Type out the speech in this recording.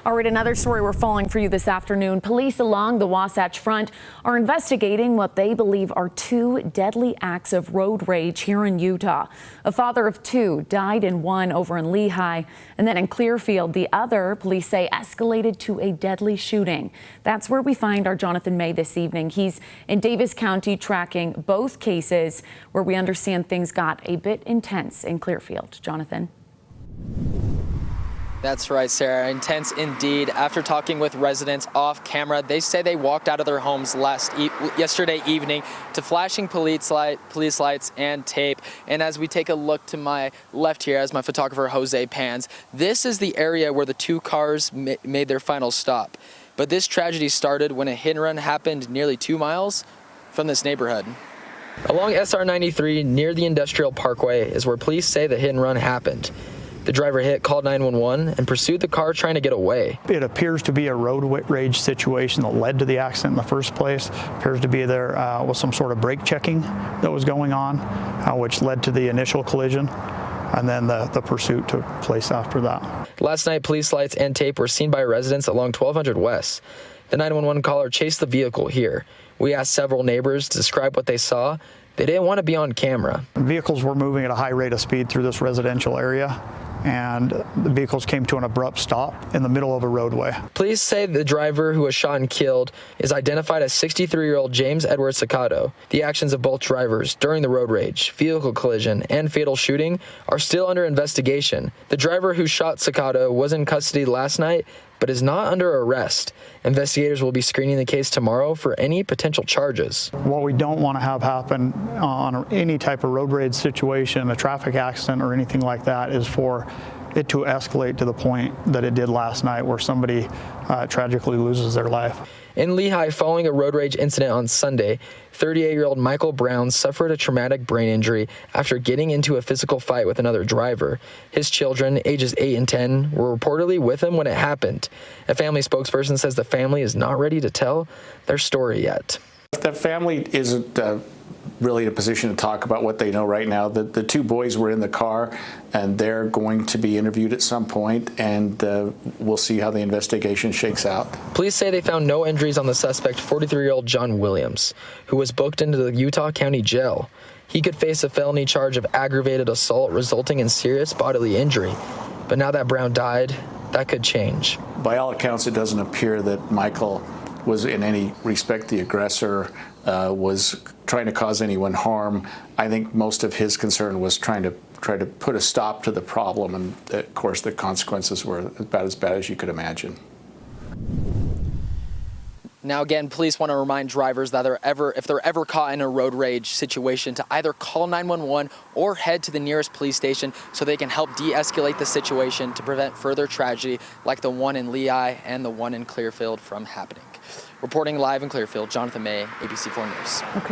All right, another story we're following for you this afternoon. Police along the Wasatch Front are investigating what they believe are two deadly acts of road rage here in Utah. A father of two died in one over in Lehigh, and then in Clearfield, the other, police say, escalated to a deadly shooting. That's where we find our Jonathan May this evening. He's in Davis County tracking both cases where we understand things got a bit intense in Clearfield. Jonathan. That's right, Sarah. Intense indeed. After talking with residents off camera, they say they walked out of their homes yesterday evening to flashing police lights and tape. And as we take a look to my left here, as my photographer Jose pans, this is the area where the two cars made their final stop. But this tragedy started when a hit and run happened nearly 2 miles from this neighborhood. Along SR 93 near the Industrial Parkway is where police say the hit and run happened. The driver called 911 and pursued the car trying to get away. It appears to be a road rage situation that led to the accident in the first place. Appears to be there was some sort of brake checking that was going on, which led to the initial collision, and then the pursuit took place after that. Last night, police lights and tape were seen by residents along 1200 West. The 911 caller chased the vehicle here. We asked several neighbors to describe what they saw. They didn't want to be on camera. Vehicles were moving at a high rate of speed through this residential area, and the vehicles came to an abrupt stop in the middle of a roadway. Police say the driver who was shot and killed is identified as 63-year-old James Edward Saccato. The actions of both drivers during the road rage, vehicle collision, and fatal shooting are still under investigation. The driver who shot Saccato was in custody last night, but is not under arrest. Investigators will be screening the case tomorrow for any potential charges. What we don't want to have happen on any type of road rage situation, a traffic accident or anything like that, is for it to escalate to the point that it did last night, where somebody tragically loses their life. In Lehigh, following a road rage incident on Sunday, 38-year-old Michael Brown suffered a traumatic brain injury after getting into a physical fight with another driver. His children, ages 8 and 10, were reportedly with him when it happened. A family spokesperson says the family is not ready to tell their story yet. The family isn't really in a position to talk about what they know right now. The two boys were in the car, and they're going to be interviewed at some point, and we'll see how the investigation shakes out. Police say they found no injuries on the suspect, 43-year-old John Williams, who was booked into the Utah County Jail. He could face a felony charge of aggravated assault resulting in serious bodily injury. But now that Brown died, that could change. By all accounts, it doesn't appear that Michael was in any respect the aggressor, was trying to cause anyone harm. I think most of his concern was trying to put a stop to the problem, and of course the consequences were about as bad as you could imagine. Now again, police want to remind drivers that if they're ever caught in a road rage situation, to either call 911 or head to the nearest police station so they can help de-escalate the situation to prevent further tragedy like the one in Lehigh and the one in Clearfield from happening. Reporting live in Clearfield, Jonathan May, ABC4 News. Okay.